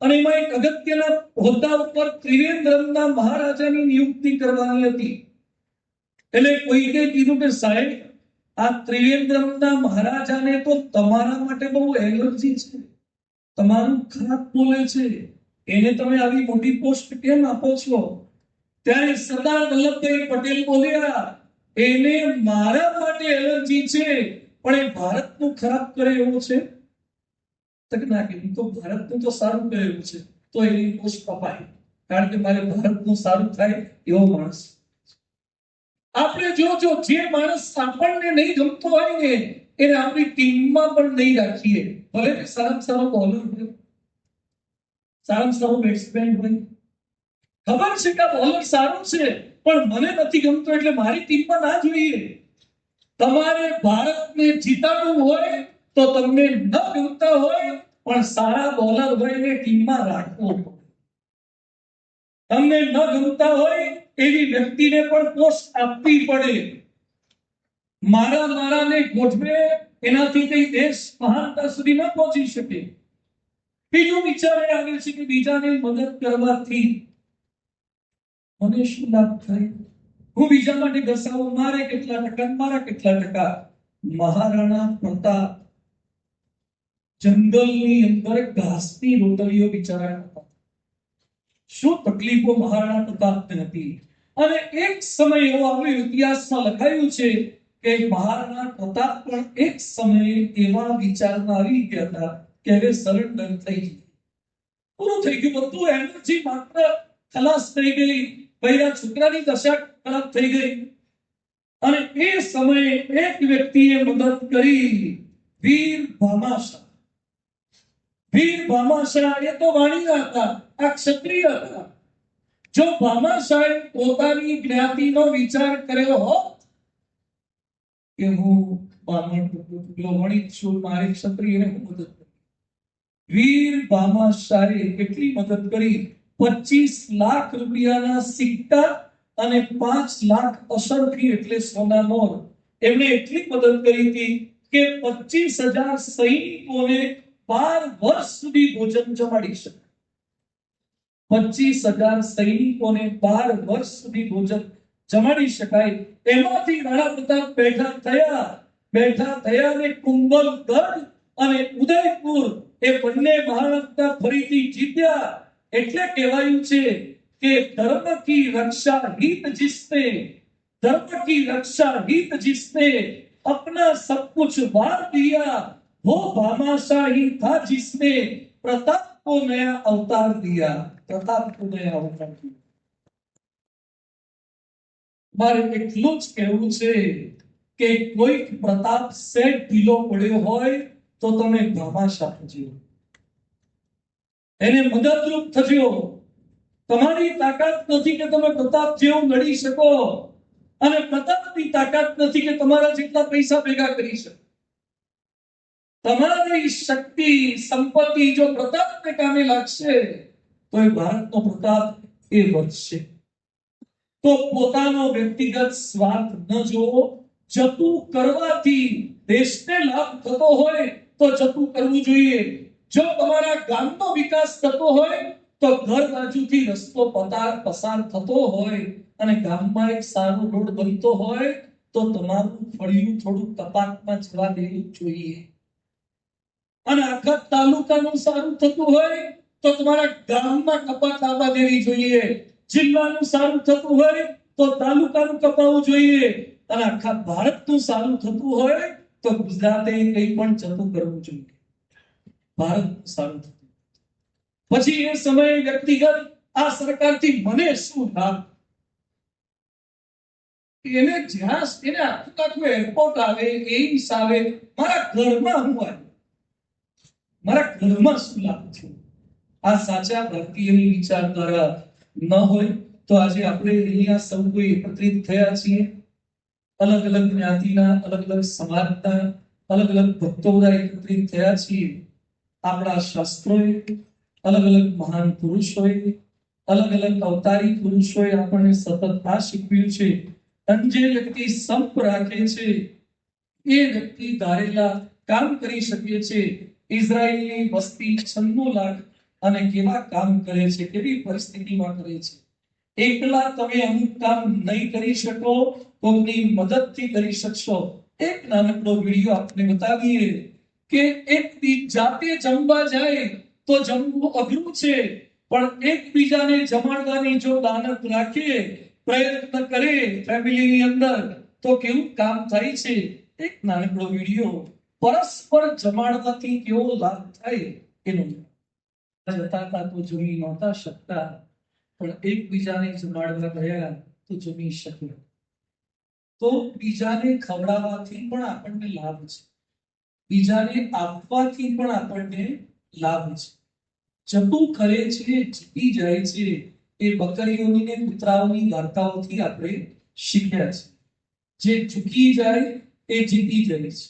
અને એમાં એક અગત્યના હોદ્દા ઉપર ત્રિવેન્દ્રમના મહારાજાની નિયુક્તિ કરવાની હતી. એટલે કોઈએ કીધું કે સાહેબ, આ ત્રિવેન્દ્રમના મહારાજાને તો તમારા માટે બહુ એલર્જી છે, તમારું ખરાબ બોલે છે, એને તમે આવી મોટી પોસ્ટ કેમ આપો છો? ત્યારે સરદાર વલ્લભભાઈ પટેલ બોલ્યા, એને મારા માટે એલર્જી છે, પણ એ ભારતનું ખરાબ કરે એવું છે? તક ના કે તો ભારતનું તો સારું કરે એવું છે, તો એની પોસ્ટ અપાય, કારણ કે મારે ભારતનું સારું થાય એવો માણસ. આપણે જો જે માણસ આપણને નહીં ગમતો હોય ને એને આપણી ટીમમાં પણ નહીં રાખીએ, ભલે સારામાં સારો બોલર હોય, સારામાં સારો બેટ્સમેન હોય, ખબર છે કે બોલર સારું છે પણ મને નથી ગમતો એટલે મારી ટીમમાં ના જોઈએ. તમારે ભારતને જીતાડવું હોય તો તમને ન ગમતા હોય પણ સારા બોલર હોય એને ટીમમાં રાખવો. તમને ન ગમતા હોય એવી વ્યક્તિને પણ પોસ્ટ આપવી પડે. મારાને ગોઠવે એનાથી કઈ દેશ મહાનતા સુધી ન પહોંચી શકે. બીજું વિચાર એ આવે છે કે બીજાને મદદ કરવાથી મને શું લાભ થાય? હું બીજા માટે ઘસાવું, મારે કેટલા ટકા, મારા કેટલા ટકા. મહારાણા પ્રતાપ જંગલની અંદર ઘાસની રોટલીઓ બિચારા હતા. શું તકલીફો મહારાણા પ્રતાપને હતી. અને એક સમય એવો આવ્યો, ઇતિહાસમાં લખાયું છે કે મહારાણા પ્રતાપ પણ એક સમયે એવા વિચારમાં આવી ગયા હતા કે હવે સરેન્ડર થઈ ગયું, પૂરું થઈ ગયું, બધું એનર્જી માત્ર ખલાસ થઈ ગઈ, પહેલા છોકરાની દશા ખરાબ થઈ ગઈ. અને એ સમયે એક વ્યક્તિએ મદદ કરી, વીર ભામાશાહ. વીર ભામાશાહ એ તો વાણિયા હતા, આ ક્ષત્રિય હતા. જો ભામાશાહે પોતાની જ્ઞાતિનો વિચાર કર્યો હોત કે હું વણિક છું, મારે ક્ષત્રિયને મદદ કરી, વીર ભામાશાહે કેટલી મદદ કરી? 25 લાખ રૂપિયાના સિક્કા અને 5 લાખ અસરફી એટલે સોના મોર. એમણે એટલી મદદ કરી હતી કે 25,000 સૈનિકોને 12 વર્ષ સુધી ભોજન જમાડી શકે. 25,000 સૈનિકોને 12 વર્ષ સુધી ભોજન જમાડી શકાય. એમાંથી રાણા પ્રતાપ બેઠા થયા ને કુંભલગઢ અને ઉદયપુર એ બંને મહારાણા ફરીથી જીત્યા. એટલે કહેવાયું છે કે ધર્મ કી રક્ષા હિત जिसने, धर्म की रक्षा हित जिसने अपना सब कुछ वार दिया, वो भामाशाह ही था जिसने प्रताप को नया अवतार दिया. प्रताप को नया अवतार दिया. મારે એટલું જ કહેવું છે કે કોઈ પ્રતાપ સેટ ઢીલો પડ્યો હોય તો તમે ભામાશાહ થજો, એને મદદરૂપ થજો. તમારી તાકાત નથી કે તમે પ્રતાપ જેવું લડી શકો, અને પ્રતાપની તાકાત નથી કે તમારા જેટલા પૈસા ભેગા કરી શકો. તમારી શક્તિ સંપત્તિ જો પ્રતાપને કામે લાગશે તો એ ભારતનો પ્રતાપ એ વધશે. તો પોતાનો વ્યક્તિગત સ્વાર્થ ન જોવો. જતું કરવાથી દેશને લાભ થતો હોય તો જતું કરવું જોઈએ. જો તમારા ગામનો વિકાસ થતો હોય તો ઘર બાજુથી રસ્તો પસાર થતો હોય અને ગામમાં એક સારો રોડ બનતો હોય તો તમારું ફળિયું થોડું કપાતમાં જવા દેવું જોઈએ. અને આખા તાલુકાનું સારું થતું હોય તો તમારા ગામમાં કપાત આવવા દેવી જોઈએ. જિલ્લાનું સારું થતું હોય તો તાલુકાનું કપાવવું જોઈએ. અને આખા ભારતનું સારું થતું હોય તો ગુજરાતે કંઈ પણ જતું કરવું જોઈએ. ભારત સારું થતું પછી એ સમયે વ્યક્તિગત આ સરકારથી મને શું લાભ? એને જ્યાં એને આખું એરપોર્ટ આવે, એમ્સ આવે, મારા ઘરમાં હું આવ્યો, મારા ઘરમાં શું લાભ થયો? આ સાચા ભારતીયની વિચારધારા ન હોય તો આજે આપણે અહીંયા સૌ કોઈ એકત્રિત થયા છીએ. અલગ અલગ જ્ઞાતિના, અલગ અલગ સમાજના, અલગ અલગ ભક્તો બધા એકત્રિત થયા છીએ. આપણા શાસ્ત્રોએ, અલગ અલગ મહાન પુરુષોએ, અલગ અલગ અવતારી પુરુષોએ આપણને સતત આ શીખવ્યું છે. અને જે વ્યક્તિ સંપ રાખે છે એ વ્યક્તિ ધારેલા કામ કરી શકે છે. ઇઝરાયલની વસ્તી 96 લાખ અને કેવા કામ કરે છે, કેવી પરિસ્થિતિમાં કરે છે. એકલા તમે અમુક કામ નહીં કરી શકો, કોઈની મદદથી કરી શકશો. એક નાનકડો વિડીયો આપને બતાવીએ કે એક જાતે જમવા જાય તો જમવું અઘરું છે, પણ એકબીજાને જમાડવાની જો દાનત રાખે, પ્રયત્ન કરે ફેમિલીની અંદર, તો કેવું કામ થાય છે. એક નાનકડો વિડીયો પરસ્પર જમાડવાથી કેવો લાભ થાય એનો. જતા હતા તો જમી નહોતા શકતા, પણ એકબીજાને જમાડવા ગયા તો જમી શક્યા. તો બીજાને ખવડાવવાથી પણ આપણને લાભ છે, બીજાને આપવાથી પણ આપણને લાભ છે. જતું કરે છે, જીતી જાય છે, એ બકરીઓની ને કૂતરાઓની વાર્તાઓથી આપણે શીખ્યા છે. જે ઝૂકી જાય એ જીતી જાય છે.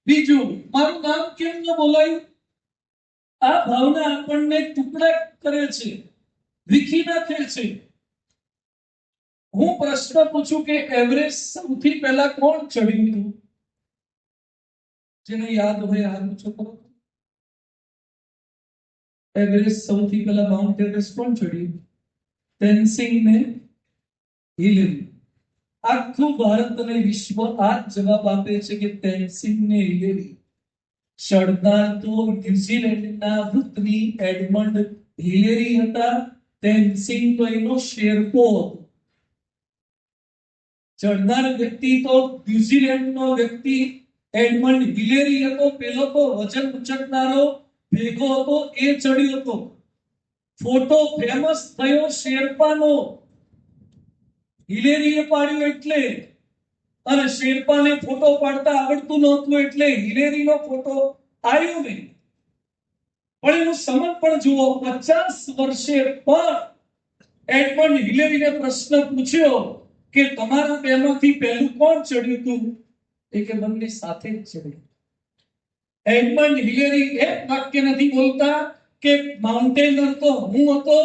બીજું, મારું નામ કેમ ન બોલાયું, આ ભાવના આપણને ટુકડા કરે છે, વિખી નાખે છે. હું પ્રશ્ન પૂછું કે એવરેસ્ટ સૌથી પહેલા કોણ ચડ્યું હતું? જેને યાદ હોય હાથ ઊંચો કરો. એવરેસ્ટ સૌથી પહેલા માઉન્ટ એવરેસ્ટ કોણ ચડ્યું? તેનસિંગ ને હિલેરી. આખું ભારત અને વિશ્વ આ જવાબ આપે છે કે તેનસિંગ ને હિલેરી. ચડનાર તો ન્યુઝીલેન્ડના વૃત્તની એડમંડ હિલેરી હતા. તેનસિંગ તો એનો શેરપો હતો. ચડનાર વ્યક્તિ તો ન્યુઝીલેન્ડનો વ્યક્તિ એડમંડ હિલેરી હતો. પેલો તો વજન ઉચકનારો ભેગો હતો, એ ચડ્યો હતો. ફોટો ફેમસ થયો શેરપાનો, હિલેરીએ પાડ્યો એટલે. અને શેરપાને ફોટો પાડતા આવડતું નહોતું એટલે હિલેરીનો ફોટો આવ્યો નહીં. પણ એનું સમર્પણ જુઓ. 50 વર્ષે પણ એડમંડ હિલેરીને પ્રશ્ન પૂછ્યો કે તમારા બેમાંથી પહેલું કોણ ચડ્યું હતું? એ કે બંને સાથે જ ચડ્યું. એડમંડ હિલેરી એક વાક્ય નથી બોલતા કે માઉન્ટેનર તો હું હતો,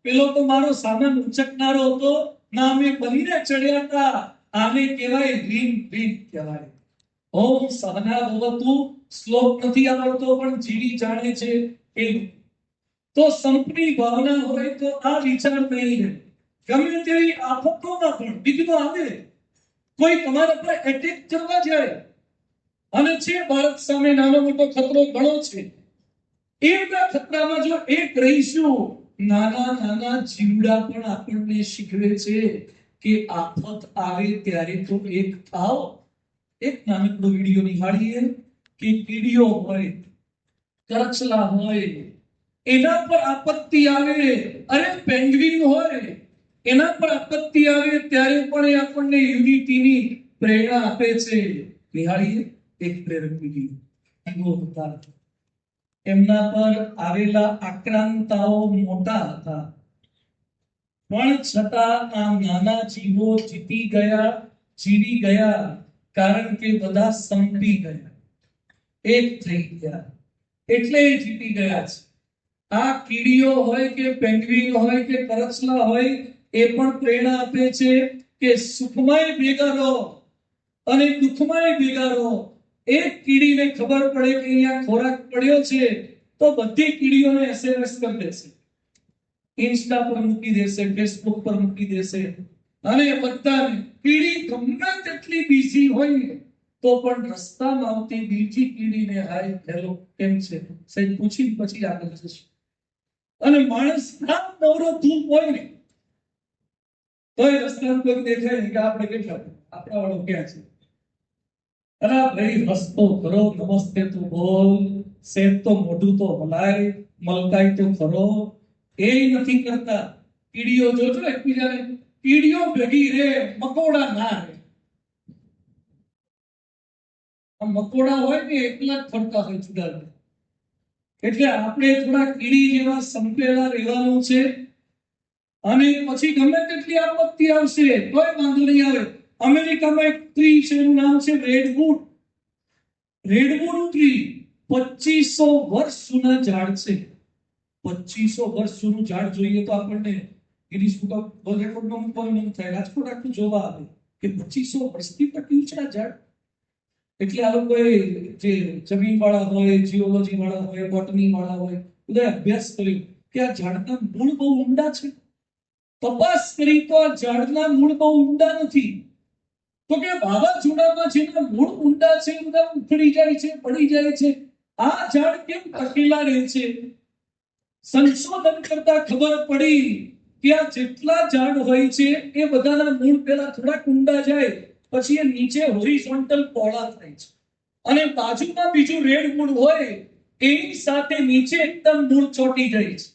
પેલો તો મારો સામાન ઉંચકનારો હતો, ના અમે બંને ચડ્યા હતા. આને કહેવાય રીમ રીમ કહેવાય. ઓમ સહના ભવતુ. શ્લોક નથી આવડતો પણ જીવી જાણે છે એવું. તો સંપની ભાવના હોય તો આ વિચાર નહીં રહે. ગમે તેવી આફતોમાં પણ વિઘ્ન આવે, કોઈ તમારા પર એટેક કરવા જાય અને છે ભારત સામે નાનો મોટો ખતરો ઘણો છે, એ બધા ખતરામાં જો એક રહીશું. નાના નાના જીવડા પણ આપણને શીખવે છે કે આફત આવે ત્યારે તો એક થાવ. એક નાનકડો વિડીયો નિહાળીએ કે કીડીઓ હોય, કરચલા હોય, એના પર આપત્તિ આવે. અરે પેંગ્વિન હોય, એના પર આપત્તિ આવે ત્યારે પણ એ આપણને યુનિટીની પ્રેરણા આપે છે. નિહાળીએ એક પ્રેરક વિડીયો. એમના પર આવેલા આક્રાંતાઓ મોટા હતા, પણ છતાં આ નાના જીવો જીતી ગયા, જીવી ગયા, કારણ કે બધા સંપી ગયા, એક થઈ ગયા, એટલે જીતી ગયા છે. આ કીડીઓ હોય કે પેંગ્વિન હોય કે કરચલા હોય, એ પણ પ્રેરણા આપે છે કે સુખમાંય ભેગા રહો અને દુઃખમાંય ભેગા રહો. એક કીડીને ખબર પડે કે અહીંયા ખોરાક પડ્યો છે તો બધી કીડીઓને એસએમએસ કરી દેશે, ઇન્સ્ટા પર મૂકી દેશે, ફેસબુક પર મૂકી દેશે. અને બધાને કીડી ગમે તેટલી બિઝી હોય તો પણ રસ્તામાં આવતી બીજી કીડીને હાય હેલો કેમ છે સાહેબ પૂછી પછી આગળ જશે. અને માણસ નામ નવરો ધૂપ હોય ને તો એ રસ્તામાં કોઈ દેખાય ને કે આપણે કેટલા આપણા વાળો ક્યાં છે. અરે ભાઈ હસતો કરો, નમસ્તે તો બોલ, સેજ તો મોઢું તો હલાય, મલકાય તો ખરો, એ નથી કરતા. કીડીઓ જોજો એકબીજાને, કીડીઓ ભેગી રે, મકોડા ના રે. આ મકોડા હોય ને એકલા જ ફરતા હોય જુદા જુદા. એટલે આપણે થોડા કીડી જેવા સંપેલા રહેવાનું છે, અને પછી ગમે તેટલી આપત્તિ આવશે તોય વાંધો નહીં આવે. અમેરિકામાં એક ટ્રી છે, એનું નામ છે રેડવુડ. રેડવુડ ટ્રી 2500 વર્ષ જૂના ઝાડ છે. 2500 વર્ષ જૂનું ઝાડ જોઈએ તો આપણને ગિનિસ બુક ઓફ વર્લ્ડ રેકોર્ડમાં મૂકવાનું મન થાય. રાજકોટ આખું જોવા આવે કે 2500 વર્ષથી ટક્યું છે આ ઝાડ. એટલે આ લોકોએ જે જમીન વાળા હોય, જીઓલોજી વાળા હોય, બોટની વાળા હોય, બધા અભ્યાસ કર્યો કે આ ઝાડના મૂળ બહુ ઊંડા છે. તપાસ કરી તો આ ઝાડના મૂળ બહુ ઊંડા નથી. તો કે વાવાઝોડામાં જેના મૂળ ઊંડા છે બધા ઉખડી જાય છે, પડી જાય છે. આ ઝાડ કેમ ટકેલા રહે છે? સંશોધન કરતા ખબર પડી કે આ જેટલા ઝાડ હોય છે એ બધાના મૂળ પહેલા થોડાક ઊંડા જાય, પછી એ નીચે હોરિઝોન્ટલ પહોળા થાય છે, અને બાજુમાં બીજું રેડવુડ હોય એની સાથે નીચે એકદમ મૂળ ચોટી જાય છે.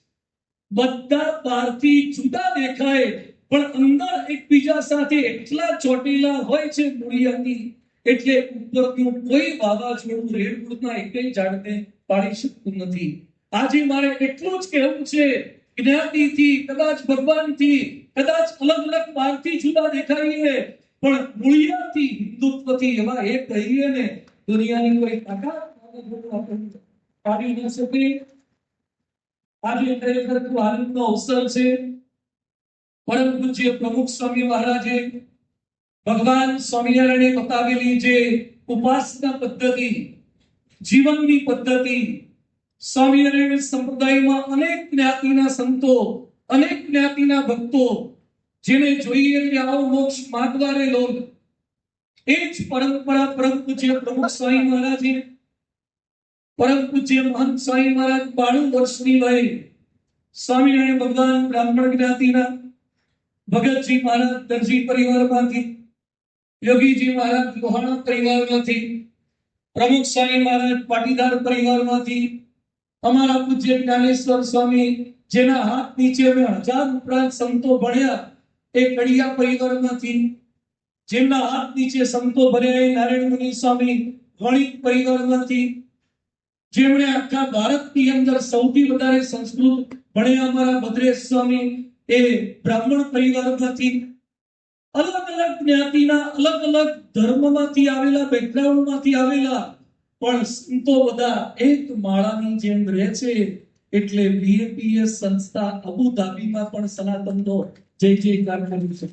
બધા બહારથી જુદા દેખાય પણ અંદર એકબીજા સાથે એટલા ચોટેલા હોય છે મૂળિયાથી, એટલે ઉપરનું કોઈ વાવાઝોડું રેડવુડના એકેય ઝાડને પાડી શકતું નથી. આજે મારે એટલું જ કહેવું છે, જ્ઞાતિથી, કદાચ ભગવાનથી, કદાચ અલગ અલગ બહારથી જુદા દેખાઈએ પણ મૂળિયાથી, હિન્દુત્વથી એવા એક રહીએ ને, દુનિયાની કોઈ તાકાત પાડી ન શકે. આજે ખરેખર ખૂબ આનંદનો અવસર છે. પરમ પૂજ્ય પ્રમુખ સ્વામી મહારાજે ભગવાન સ્વામિનારાયણે બતાવેલી જે ઉપાસના પદ્ધતિ, જીવનની પદ્ધતિ, સ્વામિનારાયણ સંપ્રદાયમાં અનેક જ્ઞાતિના સંતો, અનેક જ્ઞાતિના ભક્તો જેને જોઈએ કે આવો મોક્ષ માગવા રે લોગ, એ જ પરંપરા પરમ પૂજ્ય પ્રમુખ સ્વામી મહારાજે, પરમ પૂજ્ય મહંત સ્વામી મહારાજ 92 વર્ષની વયે સ્વામિનારાયણ ભગવાન બ્રાહ્મણ જ્ઞાતિના, ભગતજી મહારાજ દરજી પરિવારમાંથી, યોગીજી મહારાજ લોહાણા પરિવારમાંથી, પ્રમુખ સ્વામી મહારાજ પાટીદાર પરિવારમાંથી, અમારા પૂજ્ય જ્ઞાનેશ્વર સ્વામી જેના હાથ નીચે અમે 1000 ઉપરાંત સંતો ભણ્યા એ કડિયા પરિવારમાંથી, જેમના હાથ નીચે સંતો ભણ્યા એ નારાયણ મુનિ સ્વામી વણિક પરિવારમાંથી, જેમણે આખા ભારતની અંદર સૌથી વધારે સંસ્કૃત ભણ્યા અમારા ભદ્રેશ સ્વામી એ બ્રાહ્મણ પરિવારમાંથી, અલગ અલગ જ્ઞાતિના, અલગ અલગ ધર્મમાંથી આવેલા, બેકગ્રાઉન્ડમાંથી આવેલા, પણ સંતો બધા એક માળાની જેમ રહે છે. એટલે બીએપીએસ સંસ્થા અબુધાબીમાં પણ સનાતનનો જય જયકાર કરી શકે,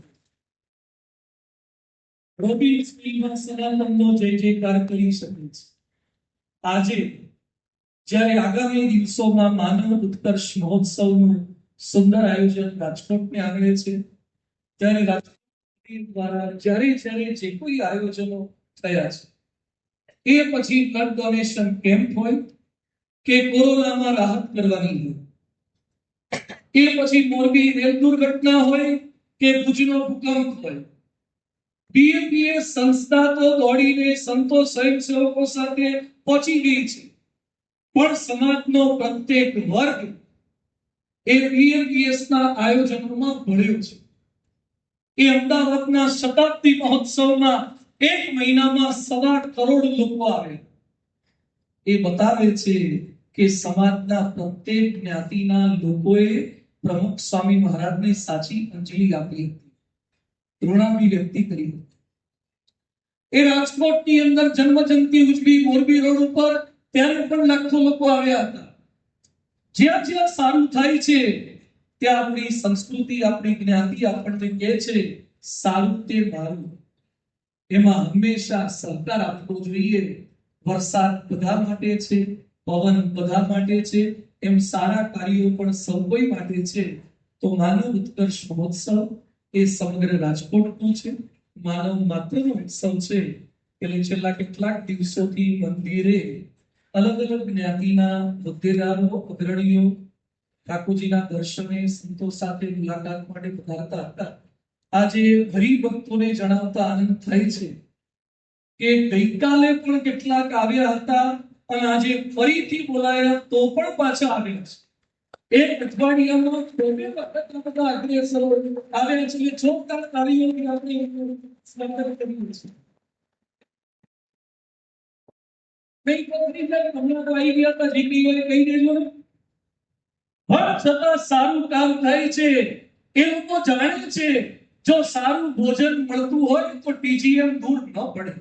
રોબિન્સવિલમાં સનાતનનો જય જયકાર કરી શકે છે. આજે જ્યારે આગામી દિવસોમાં માનવ ઉત્કર્ષ મહોત્સવનું સુંદર આયોજન રાજકોટને આંગણે છે, ત્યારે રાજકોટ દ્વારા જ્યારે જે કોઈ આયોજનો થયા છે, એ પછી બ્લડ ડોનેશન કેમ્પ હોય કે કોરોનામાં રાહત કરવાની હોય, એ પછી મોરબી રેલ દુર્ઘટના હોય કે ભુજનો ભૂકંપ હોય, બીએપીએસ સંસ્થા તો દોડીને સંતો સ્વયંસેવકો સાથે પહોંચી ગઈ છે. પણ સમાજનો પ્રત્યેક વર્ગ એ બીએપીએસના આયોજનોમાં ભળ્યો છે. એ અમદાવાદના શતાબ્દી મહોત્સવમાં 1 મહિનામાં 1.25 કરોડ લોકો આવે. એ બતાવે છે કે સમાજના પ્રત્યેક જ્ઞાતિના લોકોએ પ્રમુખ સ્વામી મહારાજને સાચી અંજલિ આપી હતી, ઋણાભિવ્યક્તિ કરી હતી. એ રાજકોટની અંદર જન્મજયંતિ ઉજવી મોરબી રોડ ઉપર, ત્યારે પણ લાખો લોકો આવ્યા હતા. જ્યાં જ્યાં સારું થાય છે ત્યાં આપણી સંસ્કૃતિ, આપણી જ્ઞાતિ આપણને કહે છે સારું તે મારું. એમાં હંમેશા સહકાર આપવો જોઈએ. વરસાદ બધા માટે છે, પવન બધા માટે છે, એમ સારા કાર્યો પણ સૌ કોઈ માટે છે. તો માનવ ઉત્કર્ષ મહોત્સવ એ સમગ્ર રાજકોટનો છે, માનવ માત્રનો ઉત્સવ છે. એટલે છેલ્લા કેટલાક દિવસોથી મંદિરે અલગ અલગ જ્ઞાતિના હોદ્દેદારો, અગ્રણીઓ ઠાકોરજીના દર્શને સંતો સાથે મુલાકાત માટે પધારતા હતા. આજે હરિભક્તોને જણાવતા આનંદ થાય છે કે ગઈકાલે પણ કેટલાક આવ્યા હતા અને આજે ફરીથી બોલાયા તો પણ પાછા આવ્યા છે. એક અઠવાડિયામાં 2 વખત બધા અગ્રેસરો આવ્યા છે. જોરદાર તાળીઓથી આપણે સ્વાગત કરીએ છીએ. નહીં પકડી જાય, હમણાં તો આવી ગયા હતા જીપીઓ કહી દેજો ને. પણ છતાં સારું કામ થાય છે. એ લોકો જાણે છે જો સારું ભોજન મળતું હોય તો ટીજીએમ દૂર ન પડે.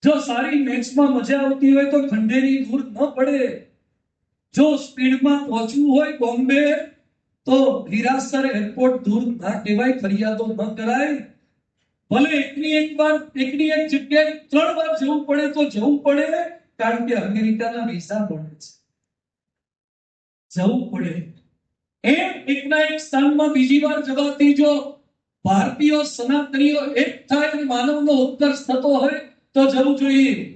જો સારી મેચમાં મજા આવતી હોય તો ખંડેરી દૂર ન પડે. જો સ્પીડમાં પહોંચવું હોય બોમ્બે તો હીરાસર એરપોર્ટ દૂર ના કહેવાય, ફરિયાદો ન કરાય. ભલે એકની એક જગ્યાએ 3 વાર જવું પડે તો જવું પડે, કારણ કે અમેરિકાના વિઝા મળે છે, જવું પડે. એમ એકના એક સ્થાનમાં બીજી વાર જવાથી જો ભારતીયો સનાતનીઓ એક થાય અને માનવનો ઉત્કર્ષ થતો હોય તો જવું જોઈએ.